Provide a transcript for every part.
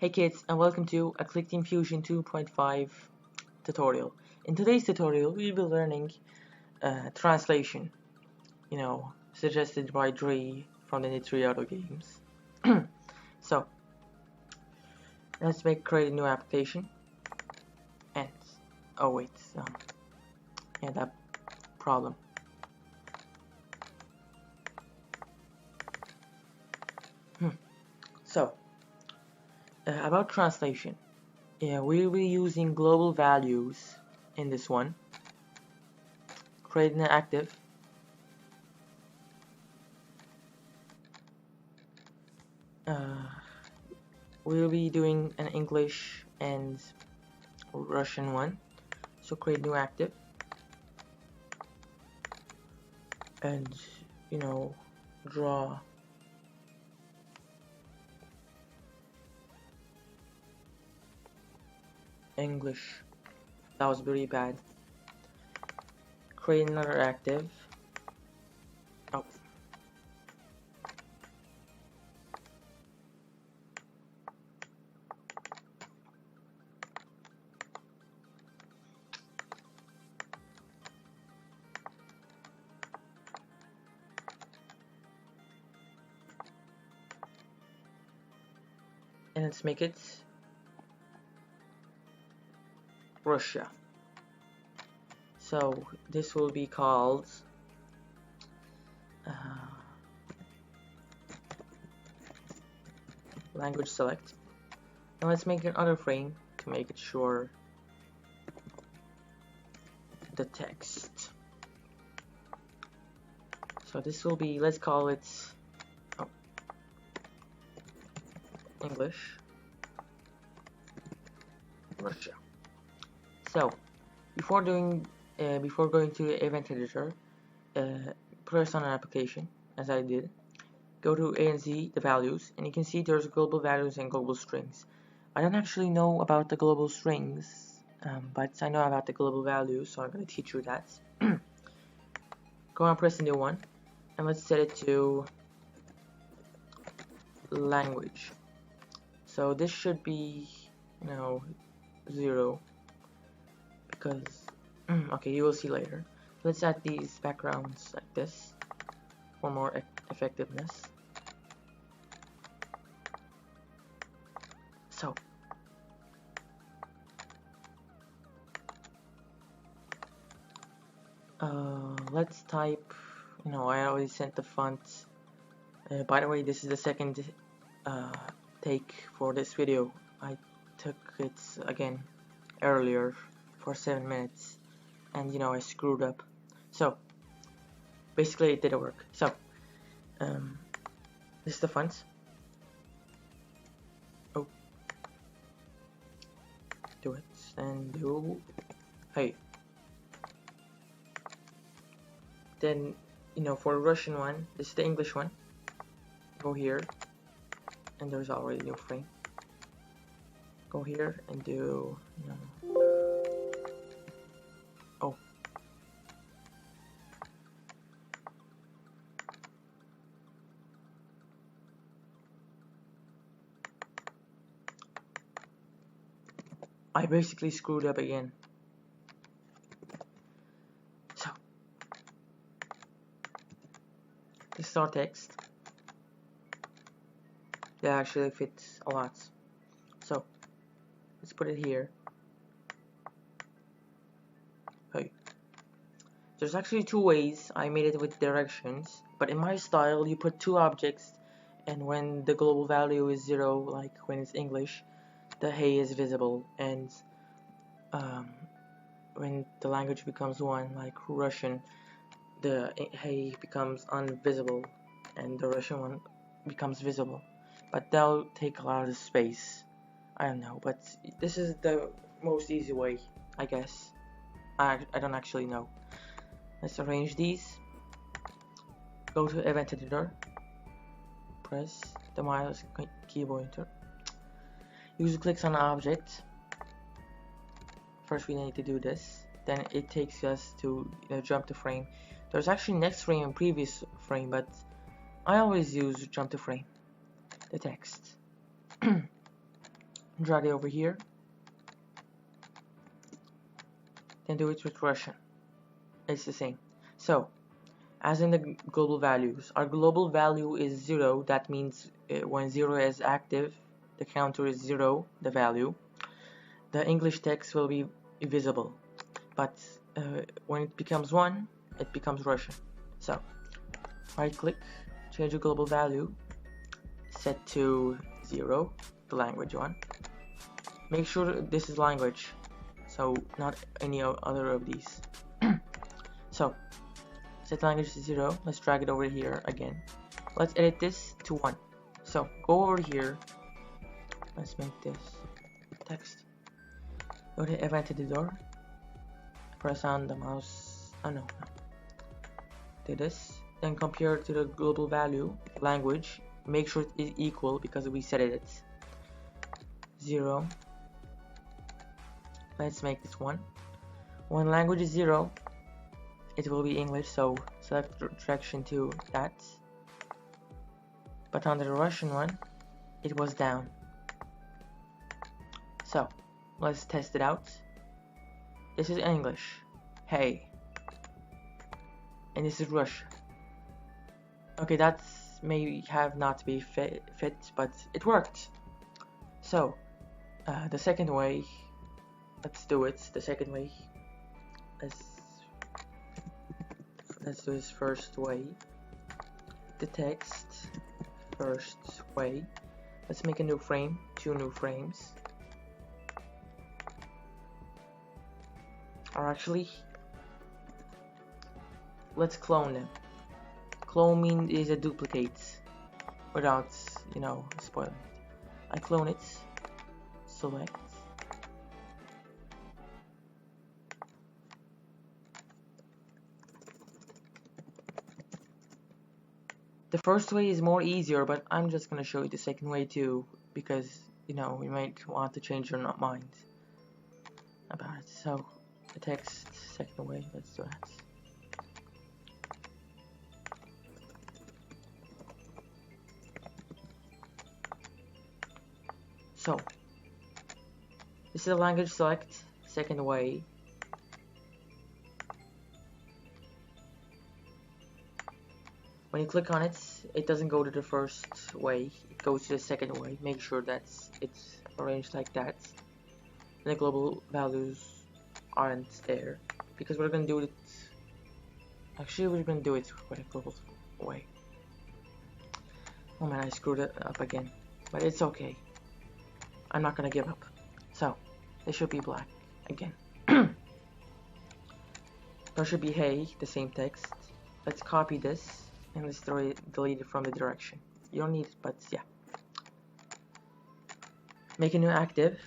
Hey kids, and welcome to a Clickteam Fusion 2.5 tutorial. In today's tutorial, we'll be learning translation, suggested by Dre from the Nithriotto games. So, let's create a new application. And, oh wait, that problem. So, about translation, we'll be using global values in this one. Creating an active. We'll be doing an English and Russian one. So create new active. And, draw English. That was very bad. Create another active. Oh. And let's make it Russia. So this will be called language select. Now let's make another frame to make it sure the text. So this will be, let's call it English Russia. So before going to the event editor, press on an application as I did. Go to A and Z, the values, and you can see there's global values and global strings. I don't actually know about the global strings, but I know about the global values, so I'm going to teach you that. Go and press a new one, and let's set it to language. So this should be, 0. Because, okay, you will see later. Let's add these backgrounds like this for more effectiveness. So, let's type, I already sent the font. By the way, this is the second take for this video. I took it again earlier for 7 minutes, and I screwed up. So basically it didn't work. So this is the font. Oh, do it and do hey. Then for the Russian one, this is the English one. Go here, and there's already a new frame. Go here and do oh. I basically screwed up again. So this is our text. That actually fits a lot. So let's put it here. Hey. There's actually two ways I made it with directions, but in my style you put two objects, and when the global value is 0, like when it's English, the hey is visible, and when the language becomes 1, like Russian, the hey becomes invisible and the Russian one becomes visible. But they'll take a lot of space. I don't know, but this is the most easy way, I guess. I don't actually know. Let's arrange these. Go to event editor. Press the mouse keyboard enter. Use clicks on an object. First we need to do this. Then it takes us to jump to frame. There's actually next frame and previous frame, but I always use jump to frame. The text. drag it over here, then do it with Russian. It's the same. So, as in the global values, our global value is 0. That means when 0 is active, the counter is 0, the value. The English text will be visible. But when it becomes 1, it becomes Russian. So, right click, change the global value, set to 0, the language one. Make sure this is language, so not any other of these. So, set language to 0, let's drag it over here again. Let's edit this to 1. So, go over here, let's make this text. Go to event editor, press on the mouse, no. Do this, then compare it to the global value, language, make sure it is equal because we set it 0. Let's make this 1. When language is 0, it will be English, so select direction to that. But on the Russian one, it was down. So, let's test it out. This is English, hey. And this is Russia. Okay, that may have not be fit, but it worked. So, the second way, let's do it. The second way, let's do this first way. The text, first way. Let's make a new frame, 2 new frames. Or actually, let's clone them. Clone means is a duplicate without, spoiling it. I clone it, select. The first way is more easier, but I'm just gonna show you the second way too, because you might want to change your mind about it. So the text, second way, let's do that. So this is a language select, second way. When you click on it, it doesn't go to the first way, it goes to the second way. Make sure that it's arranged like that. And the global values aren't there, because we're gonna do it, actually we're gonna do it with a global way. Oh man, I screwed it up again, but it's okay. I'm not gonna give up. So, this should be black again. There should be hey, the same text. Let's copy this and let's delete it from the direction. You don't need it, but yeah. Make a new active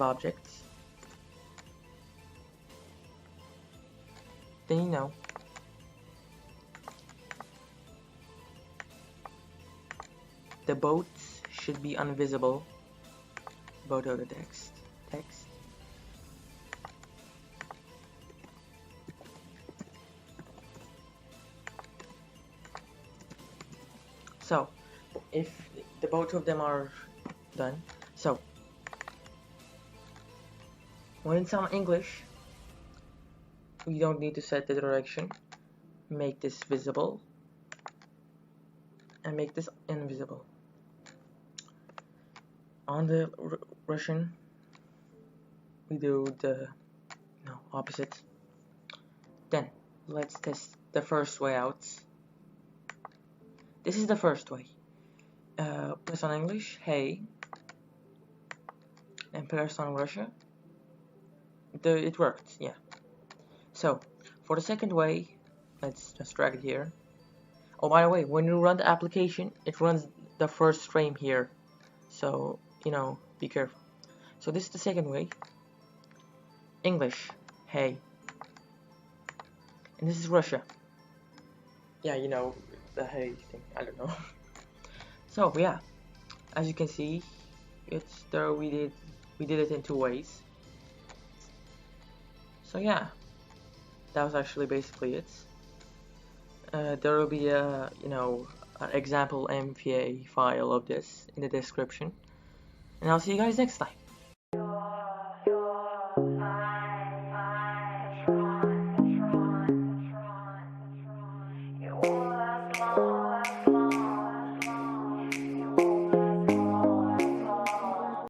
object. Then the boat should be invisible. Boat of the text. So, if the both of them are done, so when it's on English, we don't need to set the direction. Make this visible and make this invisible. On the Russian, we do the opposite. Then let's test the first way out. This is the first way. Press on English, hey, and press on Russia. It worked, yeah. So for the second way, let's just drag it here. Oh, by the way, when you run the application, it runs the first frame here. So be careful. So this is the second way. English, hey, and this is Russia. Yeah, the hey thing. I don't know. So yeah, as you can see, it's there. We did it in 2 ways. So yeah, that was actually basically it. There will be a an example MPA file of this in the description. and I'll see you guys next time.